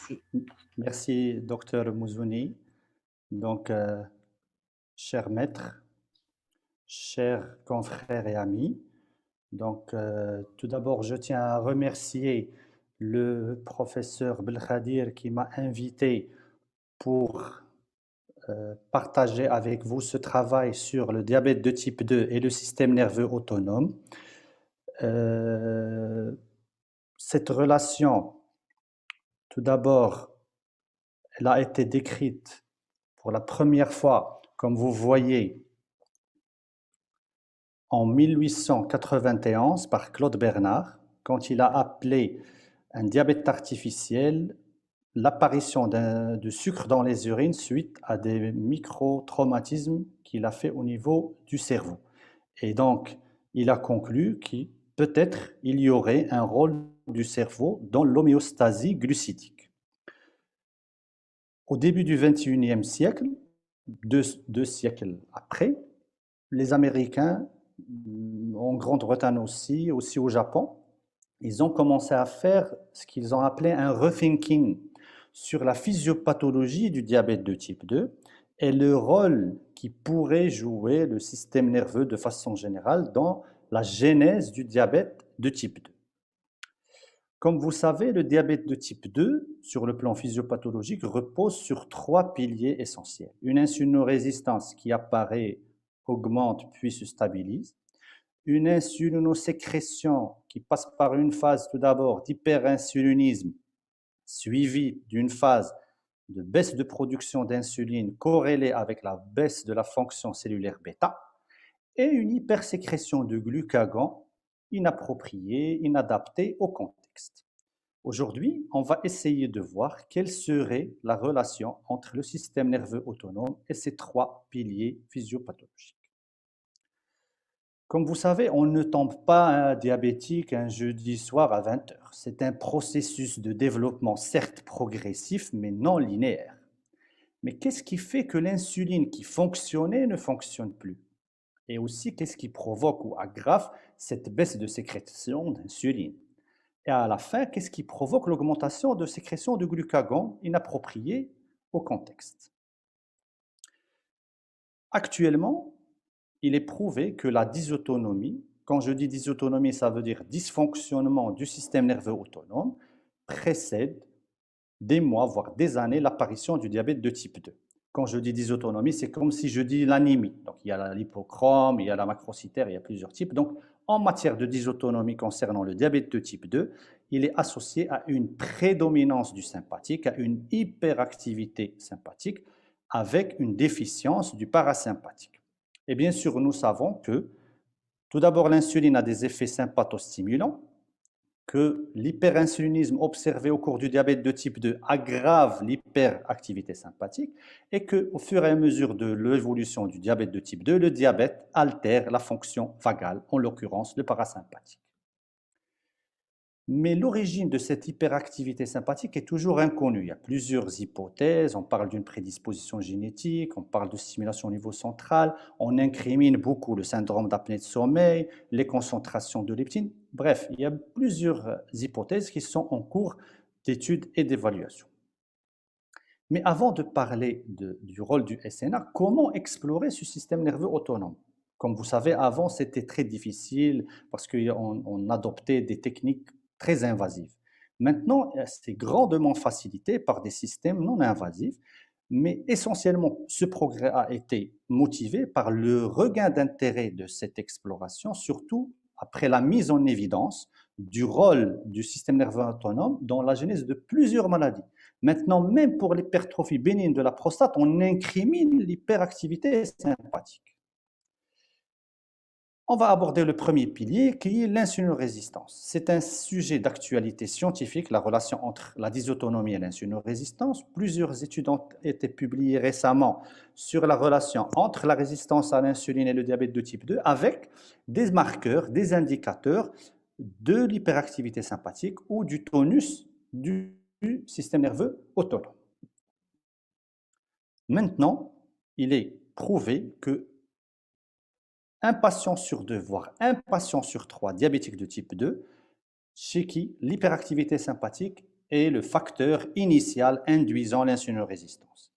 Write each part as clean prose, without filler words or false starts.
Merci. Merci, docteur Mouzouni. Donc, cher maître, chers confrères et amis, donc, tout d'abord, je tiens à remercier le professeur Belkhadir qui m'a invité pour partager avec vous ce travail sur le diabète de type 2 et le système nerveux autonome. Euh, cette relation, tout d'abord, elle a été décrite pour la première fois, comme vous voyez, en 1891 par Claude Bernard, quand il a appelé un diabète artificiel l'apparition de sucre dans les urines suite à des micro-traumatismes qu'il a fait au niveau du cerveau. Et donc, il a conclu que peut-être il y aurait un rôle du cerveau dans l'homéostasie glucidique. Au début du XXIe siècle, deux siècles après, les Américains, en Grande-Bretagne aussi au Japon, ils ont commencé à faire ce qu'ils ont appelé un rethinking sur la physiopathologie du diabète de type 2 et le rôle qui pourrait jouer le système nerveux de façon générale dans la genèse du diabète de type 2. Comme vous savez, le diabète de type 2, sur le plan physiopathologique, repose sur trois piliers essentiels. Une insulinorésistance qui apparaît, augmente puis se stabilise. Une insulinosécrétion qui passe par une phase tout d'abord d'hyperinsulinisme suivie d'une phase de baisse de production d'insuline corrélée avec la baisse de la fonction cellulaire bêta et une hypersécrétion de glucagon inappropriée, inadaptée au contexte. Aujourd'hui, on va essayer de voir quelle serait la relation entre le système nerveux autonome et ces trois piliers physiopathologiques. Comme vous savez, on ne tombe pas un diabétique un jeudi soir à 20 heures. C'est un processus de développement certes progressif, mais non linéaire. Mais qu'est-ce qui fait que l'insuline qui fonctionnait ne fonctionne plus? Et aussi, qu'est-ce qui provoque ou aggrave cette baisse de sécrétion d'insuline? Et à la fin, qu'est-ce qui provoque l'augmentation de sécrétion de glucagon inappropriée au contexte? Actuellement, il est prouvé que la dysautonomie, quand je dis dysautonomie, ça veut dire dysfonctionnement du système nerveux autonome, précède des mois, voire des années, l'apparition du diabète de type 2. Quand je dis dysautonomie, c'est comme si je dis l'anémie. Donc, il y a la lipochrome, il y a la macrocytaire, il y a plusieurs types. Donc, en matière de dysautonomie concernant le diabète de type 2, il est associé à une prédominance du sympathique, à une hyperactivité sympathique, avec une déficience du parasympathique. Et bien sûr, nous savons que, tout d'abord, l'insuline a des effets sympathostimulants, que l'hyperinsulinisme observé au cours du diabète de type 2 aggrave l'hyperactivité sympathique et qu'au fur et à mesure de l'évolution du diabète de type 2, le diabète altère la fonction vagale, en l'occurrence le parasympathique. Mais l'origine de cette hyperactivité sympathique est toujours inconnue. Il y a plusieurs hypothèses. On parle d'une prédisposition génétique, on parle de stimulation au niveau central, on incrimine beaucoup le syndrome d'apnée de sommeil, les concentrations de leptine. Bref, il y a plusieurs hypothèses qui sont en cours d'étude et d'évaluation. Mais avant de parler du rôle du SNA, comment explorer ce système nerveux autonome? Comme vous savez, avant, c'était très difficile parce qu'on adoptait des techniques très invasives. Maintenant, c'est grandement facilité par des systèmes non invasifs, mais essentiellement, ce progrès a été motivé par le regain d'intérêt de cette exploration, surtout après la mise en évidence du rôle du système nerveux autonome dans la genèse de plusieurs maladies. Maintenant, même pour l'hypertrophie bénigne de la prostate, on incrimine l'hyperactivité sympathique. On va aborder le premier pilier qui est l'insulinorésistance. C'est un sujet d'actualité scientifique, la relation entre la dysautonomie et l'insulinorésistance. Plusieurs études ont été publiées récemment sur la relation entre la résistance à l'insuline et le diabète de type 2 avec des marqueurs, des indicateurs de l'hyperactivité sympathique ou du tonus du système nerveux autonome. Maintenant, il est prouvé que un patient sur deux, voire un patient sur trois diabétique de type 2, chez qui l'hyperactivité sympathique est le facteur initial induisant l'insulinorésistance.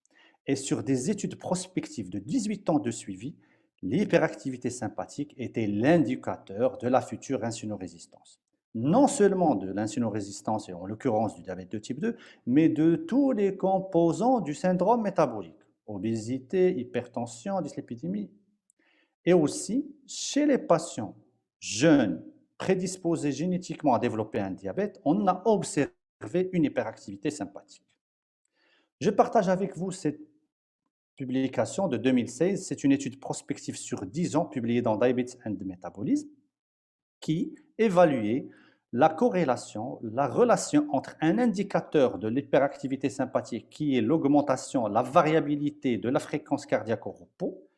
Et sur des études prospectives de 18 ans de suivi, l'hyperactivité sympathique était l'indicateur de la future insulinorésistance. Non seulement de l'insulinorésistance, et en l'occurrence du diabète de type 2, mais de tous les composants du syndrome métabolique, obésité, hypertension, dyslipidémie, et aussi chez les patients jeunes prédisposés génétiquement à développer un diabète, on a observé une hyperactivité sympathique. Je partage avec vous cette publication de 2016. C'est une étude prospective sur 10 ans publiée dans Diabetes and Metabolism qui évaluait la corrélation, la relation entre un indicateur de l'hyperactivité sympathique qui est l'augmentation, la variabilité de la fréquence cardiaque au repos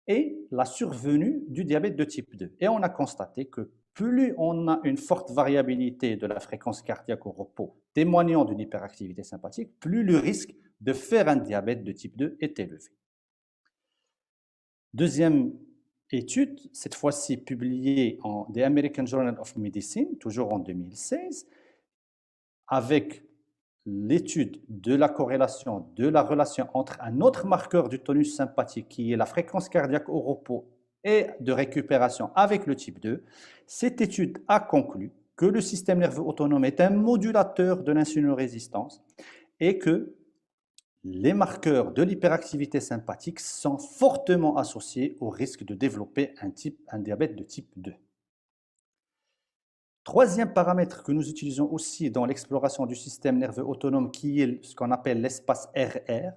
et la survenue du diabète de type 2. Et on a constaté que plus on a une forte variabilité de la fréquence cardiaque au repos témoignant d'une hyperactivité sympathique, plus le risque de faire un diabète de type 2 est élevé. Deuxième étude, cette fois-ci publiée en The American Journal of Medicine, toujours en 2016, avec l'étude de la corrélation, de la relation entre un autre marqueur du tonus sympathique qui est la fréquence cardiaque au repos et de récupération avec le type 2, cette étude a conclu que le système nerveux autonome est un modulateur de l'insulinorésistance et que les marqueurs de l'hyperactivité sympathique sont fortement associés au risque de développer un diabète de type 2. Troisième paramètre que nous utilisons aussi dans l'exploration du système nerveux autonome, qui est ce qu'on appelle l'espace RR.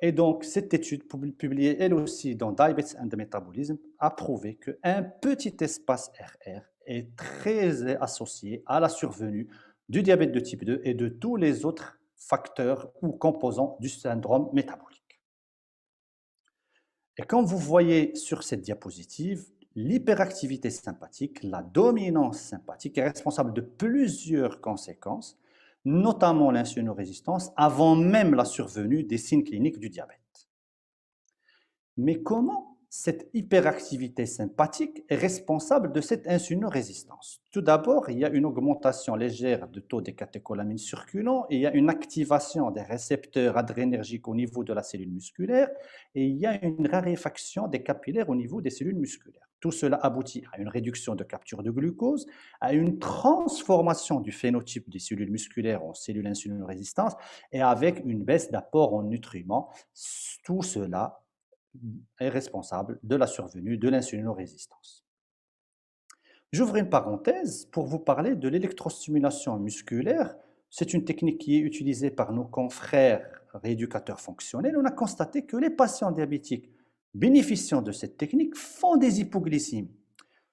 Et donc, cette étude, publiée elle aussi dans Diabetes and Metabolism, a prouvé qu'un petit espace RR est très associé à la survenue du diabète de type 2 et de tous les autres facteurs ou composants du syndrome métabolique. Et comme vous voyez sur cette diapositive, l'hyperactivité sympathique, la dominance sympathique est responsable de plusieurs conséquences, notamment l'insulinorésistance, avant même la survenue des signes cliniques du diabète. Mais comment cette hyperactivité sympathique est responsable de cette insulinorésistance? Tout d'abord, il y a une augmentation légère du taux des catécholamines circulants, et il y a une activation des récepteurs adrénergiques au niveau de la cellule musculaire, et il y a une raréfaction des capillaires au niveau des cellules musculaires. Tout cela aboutit à une réduction de capture de glucose, à une transformation du phénotype des cellules musculaires en cellules insulinorésistantes et avec une baisse d'apport en nutriments. Tout cela est responsable de la survenue de l'insulinorésistance. J'ouvre une parenthèse pour vous parler de l'électrostimulation musculaire. C'est une technique qui est utilisée par nos confrères rééducateurs fonctionnels. On a constaté que les patients diabétiques bénéficiant de cette technique font des hypoglycémies,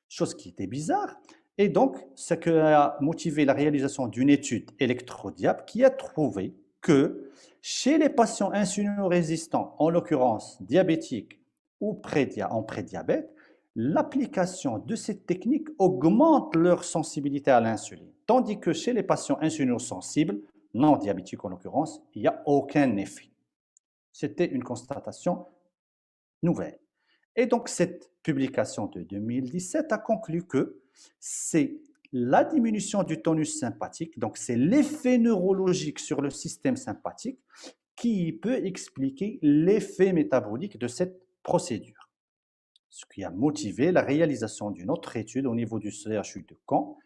chose qui était bizarre. Et donc, ce qui a motivé la réalisation d'une étude ElectroDiab qui a trouvé que chez les patients insulinorésistants, en l'occurrence diabétiques ou en prédiabète, l'application de cette technique augmente leur sensibilité à l'insuline. Tandis que chez les patients insulinosensibles, non diabétiques en l'occurrence, il n'y a aucun effet. C'était une constatation nouvelle. Et donc, cette publication de 2017 a conclu que c'est la diminution du tonus sympathique, donc c'est l'effet neurologique sur le système sympathique qui peut expliquer l'effet métabolique de cette procédure. Ce qui a motivé la réalisation d'une autre étude au niveau du CHU de Caen,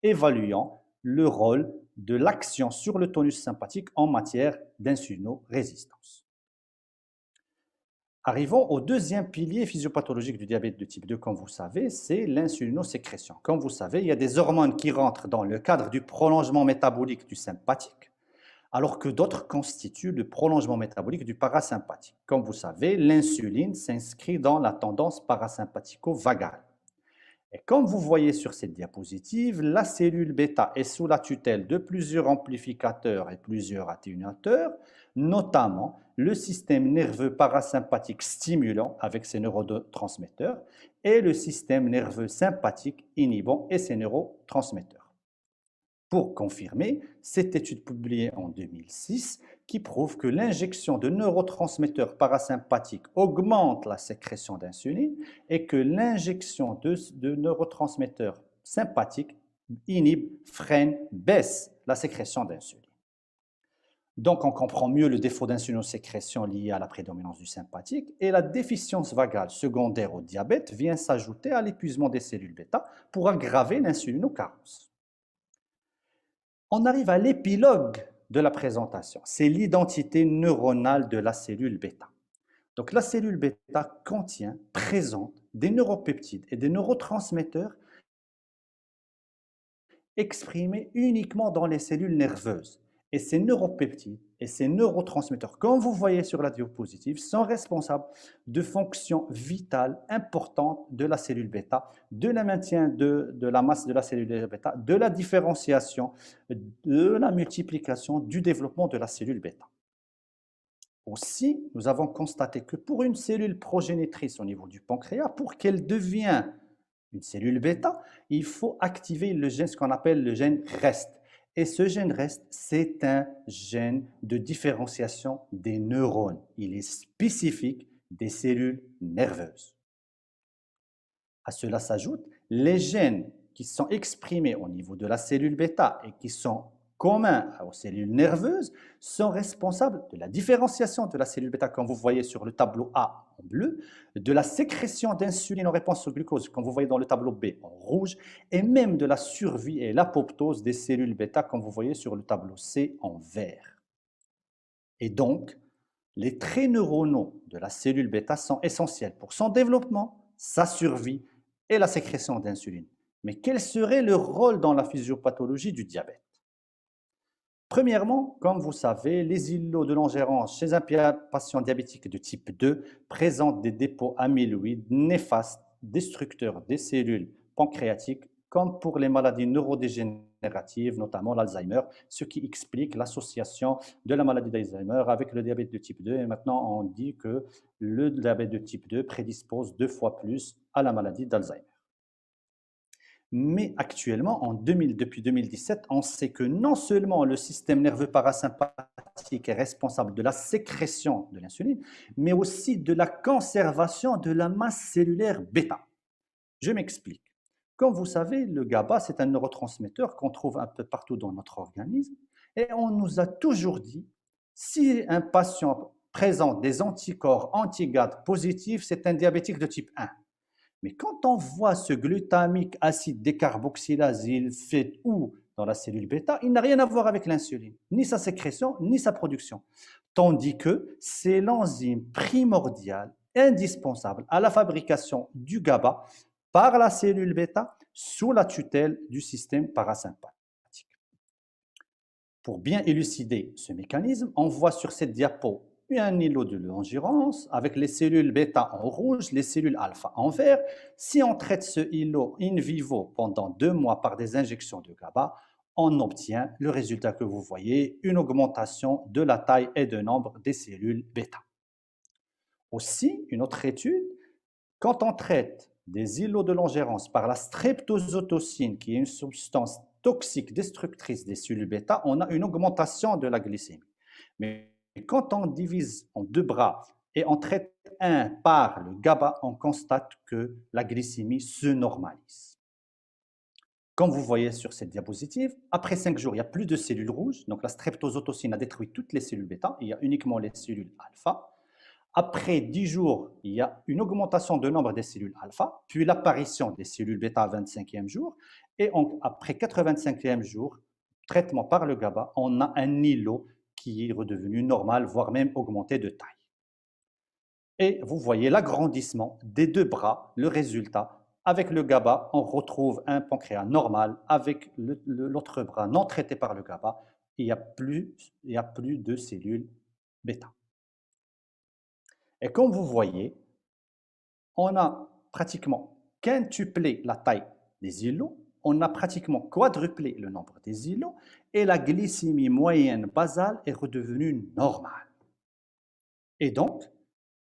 évaluant le rôle de l'action sur le tonus sympathique en matière d'insulinorésistance. Arrivons au deuxième pilier physiopathologique du diabète de type 2, comme vous savez, c'est l'insulinosécrétion. Comme vous savez, il y a des hormones qui rentrent dans le cadre du prolongement métabolique du sympathique, alors que d'autres constituent le prolongement métabolique du parasympathique. Comme vous savez, l'insuline s'inscrit dans la tendance parasympathico-vagale. Et comme vous voyez sur cette diapositive, la cellule bêta est sous la tutelle de plusieurs amplificateurs et plusieurs atténuateurs, notamment le système nerveux parasympathique stimulant avec ses neurotransmetteurs et le système nerveux sympathique inhibant et ses neurotransmetteurs. Pour confirmer, cette étude publiée en 2006 qui prouve que l'injection de neurotransmetteurs parasympathiques augmente la sécrétion d'insuline et que l'injection de neurotransmetteurs sympathiques inhibe, freine, baisse la sécrétion d'insuline. Donc, on comprend mieux le défaut d'insulinosécrétion lié à la prédominance du sympathique et la déficience vagale secondaire au diabète vient s'ajouter à l'épuisement des cellules bêta pour aggraver l'insulinocarence. On arrive à l'épilogue de la présentation, c'est l'identité neuronale de la cellule bêta. Donc la cellule bêta contient, présente des neuropeptides et des neurotransmetteurs exprimés uniquement dans les cellules nerveuses. Et ces neuropeptides et ces neurotransmetteurs, comme vous voyez sur la diapositive, sont responsables de fonctions vitales importantes de la cellule bêta, de la maintien de la masse de la cellule bêta, de la différenciation, de la multiplication, du développement de la cellule bêta. Aussi, nous avons constaté que pour une cellule progénitrice au niveau du pancréas, pour qu'elle devienne une cellule bêta, il faut activer le gène, ce qu'on appelle le gène REST. Et ce gène REST, c'est un gène de différenciation des neurones. Il est spécifique des cellules nerveuses. À cela s'ajoutent les gènes qui sont exprimés au niveau de la cellule bêta et qui sont communs aux cellules nerveuses sont responsables de la différenciation de la cellule bêta, comme vous voyez sur le tableau A en bleu, de la sécrétion d'insuline en réponse au glucose, comme vous voyez dans le tableau B en rouge, et même de la survie et l'apoptose des cellules bêta, comme vous voyez sur le tableau C en vert. Et donc, les traits neuronaux de la cellule bêta sont essentiels pour son développement, sa survie et la sécrétion d'insuline. Mais quel serait le rôle dans la physiopathologie du diabète? Premièrement, comme vous savez, les îlots de Langerhans chez un patient diabétique de type 2 présentent des dépôts amyloïdes néfastes, destructeurs des cellules pancréatiques, comme pour les maladies neurodégénératives, notamment l'Alzheimer, ce qui explique l'association de la maladie d'Alzheimer avec le diabète de type 2. Et maintenant, on dit que le diabète de type 2 prédispose 2 fois plus à la maladie d'Alzheimer. Mais actuellement, depuis 2017, on sait que non seulement le système nerveux parasympathique est responsable de la sécrétion de l'insuline, mais aussi de la conservation de la masse cellulaire bêta. Je m'explique. Comme vous savez, le GABA, c'est un neurotransmetteur qu'on trouve un peu partout dans notre organisme. Et on nous a toujours dit, si un patient présente des anticorps anti-GAD positifs, c'est un diabétique de type 1. Mais quand on voit ce glutamique acide décarboxylase, il fait où dans la cellule bêta, il n'a rien à voir avec l'insuline, ni sa sécrétion, ni sa production. Tandis que c'est l'enzyme primordiale, indispensable à la fabrication du GABA par la cellule bêta sous la tutelle du système parasympathique. Pour bien élucider ce mécanisme, on voit sur cette diapo un îlot de Langerhans avec les cellules bêta en rouge, les cellules alpha en vert. Si on traite ce îlot in vivo pendant 2 mois par des injections de GABA, on obtient le résultat que vous voyez, une augmentation de la taille et du nombre des cellules bêta. Aussi, une autre étude, quand on traite des îlots de Langerhans par la streptozotocine, qui est une substance toxique destructrice des cellules bêta, on a une augmentation de la glycémie. Mais quand on divise en 2 bras et on traite un par le GABA, on constate que la glycémie se normalise. Comme vous voyez sur cette diapositive, après 5 jours, il n'y a plus de cellules rouges, donc la streptozotocine a détruit toutes les cellules bêta, il y a uniquement les cellules alpha. Après 10 jours, il y a une augmentation du nombre des cellules alpha, puis l'apparition des cellules bêta à 25e jour, et après 85e jour, traitement par le GABA, on a un îlot qui est redevenu normal, voire même augmenté de taille. Et vous voyez l'agrandissement des 2 bras, le résultat. Avec le GABA, on retrouve un pancréas normal. Avec l'autre bras non traité par le GABA, il n'y a plus de cellules bêta. Et comme vous voyez, on a pratiquement quintuplé la taille des îlots, on a pratiquement quadruplé le nombre des îlots et la glycémie moyenne basale est redevenue normale. Et donc,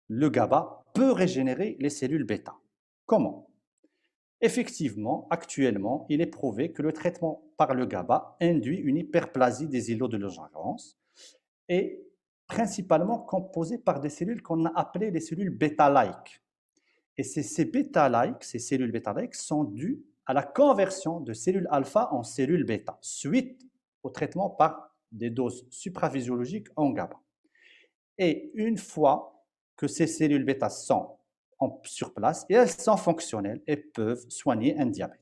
le GABA peut régénérer les cellules bêta. Comment? Effectivement, actuellement, il est prouvé que le traitement par le GABA induit une hyperplasie des îlots de Langerhans et principalement composée par des cellules qu'on a appelées les cellules bêta-like. Et ces cellules bêta-like sont dues à la conversion de cellules alpha en cellules bêta, suite au traitement par des doses supraphysiologiques en GABA. Et une fois que ces cellules bêta sont sur place, et elles sont fonctionnelles et peuvent soigner un diabète.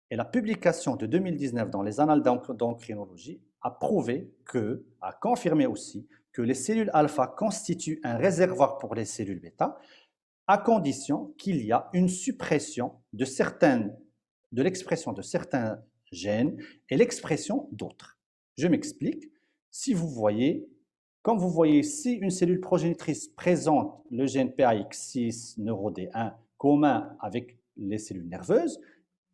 Et la publication de 2019 dans les Annales d'endocrinologie a prouvé a confirmé aussi que les cellules alpha constituent un réservoir pour les cellules bêta, à condition qu'il y a une suppression de l'expression de certains gènes et l'expression d'autres. Je m'explique. Comme vous voyez ici, une cellule progénitrice présente le gène PAX6 NeuroD1 commun avec les cellules nerveuses.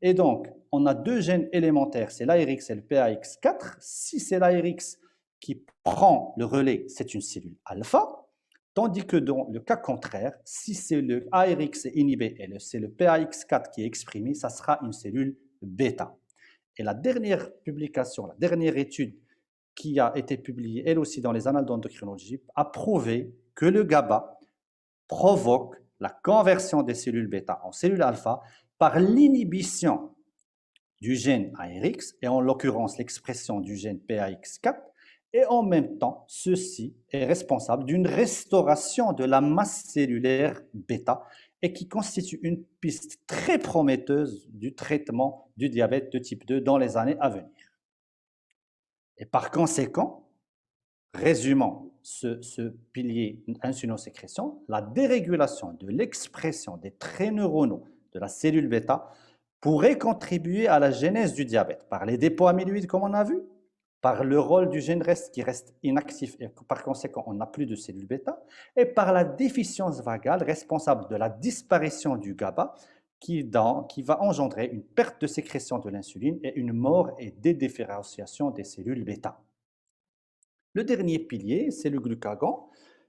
Et donc, on a deux gènes élémentaires, c'est l'ARX et le PAX4. Si c'est l'ARX qui prend le relais, c'est une cellule alpha. Tandis que dans le cas contraire, si c'est le ARX est inhibé et c'est le PAX4 qui est exprimé, ça sera une cellule bêta. Et la dernière publication, la dernière étude qui a été publiée, elle aussi dans les Annales d'endocrinologie, a prouvé que le GABA provoque la conversion des cellules bêta en cellules alpha par l'inhibition du gène ARX, et en l'occurrence l'expression du gène PAX4, et en même temps, ceci est responsable d'une restauration de la masse cellulaire bêta et qui constitue une piste très prometteuse du traitement du diabète de type 2 dans les années à venir. Et par conséquent, résumant ce pilier insulinosécrétion, la dérégulation de l'expression des traits neuronaux de la cellule bêta pourrait contribuer à la genèse du diabète par les dépôts amyloïdes comme on a vu, par le rôle du gène qui reste inactif et par conséquent on n'a plus de cellules bêta, et par la déficience vagale responsable de la disparition du GABA qui va engendrer une perte de sécrétion de l'insuline et une mort et dédifférenciation des cellules bêta. Le dernier pilier, c'est le glucagon,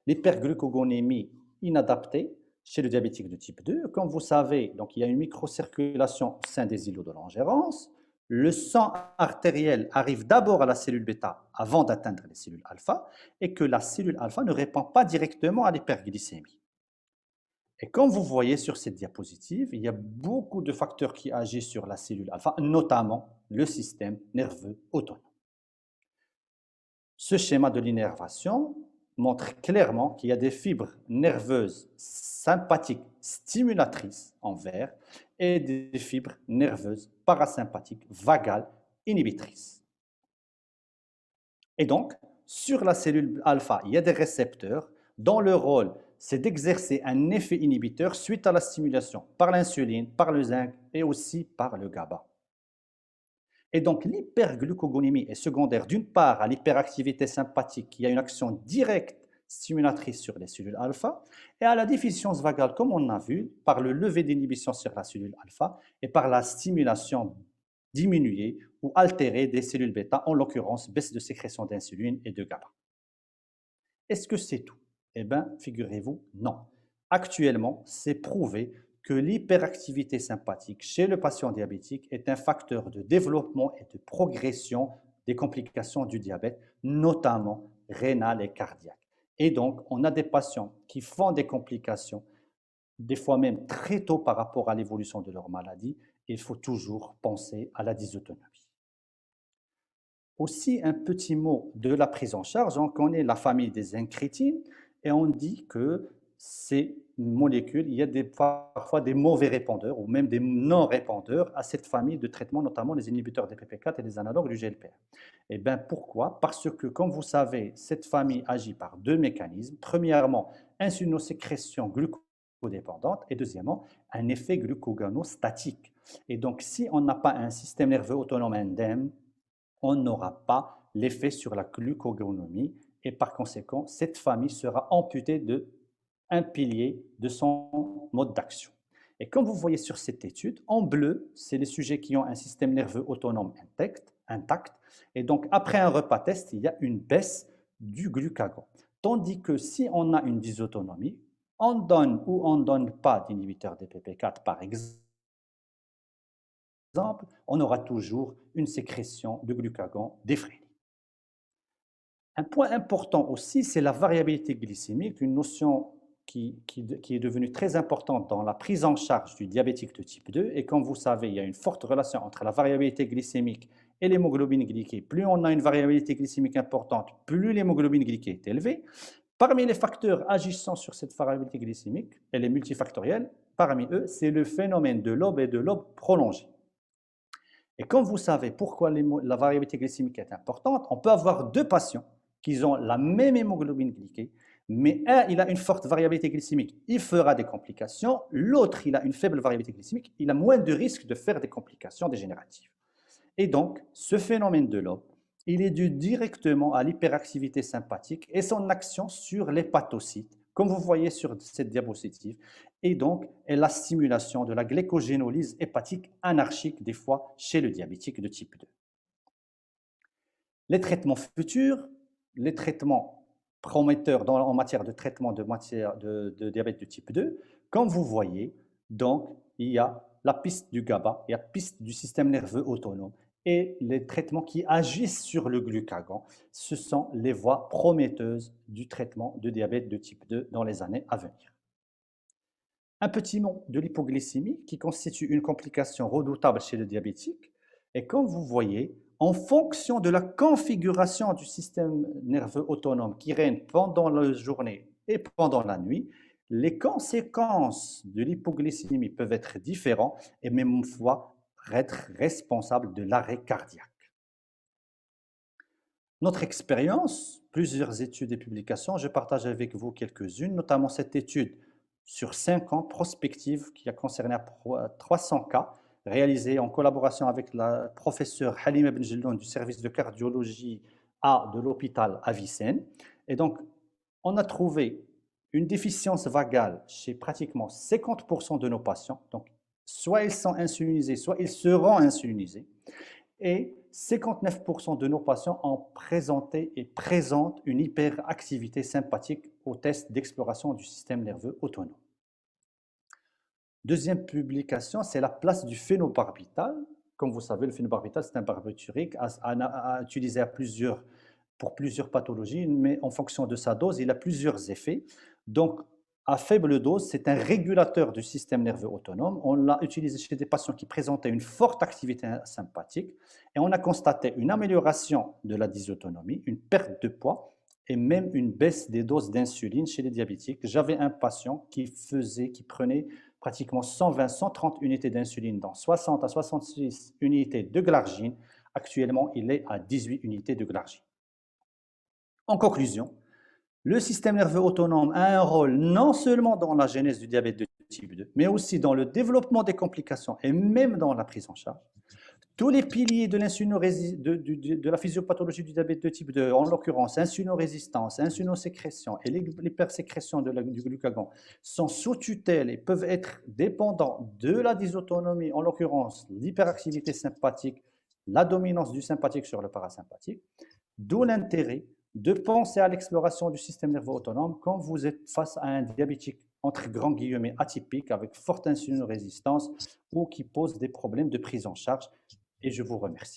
l'hyperglucogonémie inadaptée chez le diabétique de type 2. Comme vous savez, donc, il y a une microcirculation au sein des îlots de Langerhans. Le sang artériel arrive d'abord à la cellule bêta avant d'atteindre les cellules alpha et que la cellule alpha ne répond pas directement à l'hyperglycémie. Et comme vous voyez sur cette diapositive, il y a beaucoup de facteurs qui agissent sur la cellule alpha, notamment le système nerveux autonome. Ce schéma de l'innervation montre clairement qu'il y a des fibres nerveuses sympathiques stimulatrices en vert et des fibres nerveuses parasympathiques vagales inhibitrices. Et donc, sur la cellule alpha, il y a des récepteurs dont le rôle, c'est d'exercer un effet inhibiteur suite à la stimulation par l'insuline, par le zinc et aussi par le GABA. Et donc, l'hyperglucogonémie est secondaire d'une part à l'hyperactivité sympathique qui a une action directe stimulatrice sur les cellules alpha et à la déficience vagale, comme on a vu, par le lever d'inhibition sur la cellule alpha et par la stimulation diminuée ou altérée des cellules bêta, en l'occurrence baisse de sécrétion d'insuline et de GABA. Est-ce que c'est tout? Eh bien, figurez-vous, non. Actuellement, c'est prouvé que l'hyperactivité sympathique chez le patient diabétique est un facteur de développement et de progression des complications du diabète, notamment rénales et cardiaques. Et donc, on a des patients qui font des complications, des fois même très tôt par rapport à l'évolution de leur maladie. Il faut toujours penser à la dysautonomie. Aussi, un petit mot de la prise en charge. On connaît la famille des incrétines et on dit que ces molécules, il y a parfois des mauvais répondeurs ou même des non-répondeurs à cette famille de traitements, notamment les inhibiteurs des PP4 et les analogues du GLP-1. Et bien pourquoi? Parce que, comme vous savez, cette famille agit par deux mécanismes. Premièrement, insulinosécrétion glucodépendante et deuxièmement, un effet glucoganostatique. Et donc, si on n'a pas un système nerveux autonome indemne, on n'aura pas l'effet sur la glucogonomie et par conséquent, cette famille sera amputée d'un pilier de son mode d'action. Et comme vous voyez sur cette étude, en bleu, c'est les sujets qui ont un système nerveux autonome intact. Et donc, après un repas test, il y a une baisse du glucagon. Tandis que si on a une dysautonomie, on donne ou on ne donne pas d'inhibiteur des PP4, par exemple, on aura toujours une sécrétion de glucagon défrénée. Un point important aussi, c'est la variabilité glycémique, une notion qui est devenue très importante dans la prise en charge du diabétique de type 2. Et comme vous savez, il y a une forte relation entre la variabilité glycémique et l'hémoglobine glyquée. Plus on a une variabilité glycémique importante, plus l'hémoglobine glyquée est élevée. Parmi les facteurs agissant sur cette variabilité glycémique, elle est multifactorielle, parmi eux, c'est le phénomène de l'aube et de l'aube prolongée. Et comme vous savez pourquoi la variabilité glycémique est importante, on peut avoir deux patients qui ont la même hémoglobine glyquée, mais un, il a une forte variabilité glycémique, il fera des complications. L'autre, il a une faible variabilité glycémique, il a moins de risques de faire des complications dégénératives. Et donc, ce phénomène de l'aube, il est dû directement à l'hyperactivité sympathique et son action sur l'hépatocyte, comme vous voyez sur cette diapositive, et donc la stimulation de la glycogénolyse hépatique anarchique, des fois chez le diabétique de type 2. Les traitements futurs, les traitements prometteurs en matière de traitement de diabète de type 2, comme vous voyez, donc il y a la piste du GABA, il y a la piste du système nerveux autonome et les traitements qui agissent sur le glucagon. Ce sont les voies prometteuses du traitement de diabète de type 2 dans les années à venir. Un petit mot de l'hypoglycémie qui constitue une complication redoutable chez le diabétique. Et comme vous voyez, en fonction de la configuration du système nerveux autonome qui règne pendant la journée et pendant la nuit, les conséquences de l'hypoglycémie peuvent être différentes et même fois être responsables de l'arrêt cardiaque. Notre expérience, plusieurs études et publications, je partage avec vous quelques-unes, notamment cette étude sur 5 ans prospective qui a concerné 300 cas, réalisée en collaboration avec la professeure Halima Benjelloun du service de cardiologie A de l'hôpital Avicenne. Et donc, on a trouvé une déficience vagale chez pratiquement 50% de nos patients. Donc, soit ils sont insulinisés, soit ils seront insulinisés. Et 59% de nos patients ont présenté et présentent une hyperactivité sympathique au test d'exploration du système nerveux autonome. Deuxième publication, c'est la place du phénobarbital. Comme vous savez, le phénobarbital, c'est un barbiturique à utiliser pour plusieurs pathologies, mais en fonction de sa dose, il a plusieurs effets. Donc, à faible dose, c'est un régulateur du système nerveux autonome. On l'a utilisé chez des patients qui présentaient une forte activité sympathique et on a constaté une amélioration de la dysautonomie, une perte de poids et même une baisse des doses d'insuline chez les diabétiques. J'avais un patient qui prenait pratiquement 120-130 unités d'insuline dans 60 à 66 unités de glargine. Actuellement, il est à 18 unités de glargine. En conclusion, le système nerveux autonome a un rôle non seulement dans la genèse du diabète de type 2, mais aussi dans le développement des complications et même dans la prise en charge. Tous les piliers de la physiopathologie du diabète de type 2, en l'occurrence insulinorésistance, insulinosécrétion et l'hypersécrétion du glucagon, sont sous tutelle et peuvent être dépendants de la dysautonomie, en l'occurrence l'hyperactivité sympathique, la dominance du sympathique sur le parasympathique, d'où l'intérêt de penser à l'exploration du système nerveux autonome quand vous êtes face à un diabétique entre grands guillemets atypique avec forte insulinorésistance ou qui pose des problèmes de prise en charge. Et je vous remercie.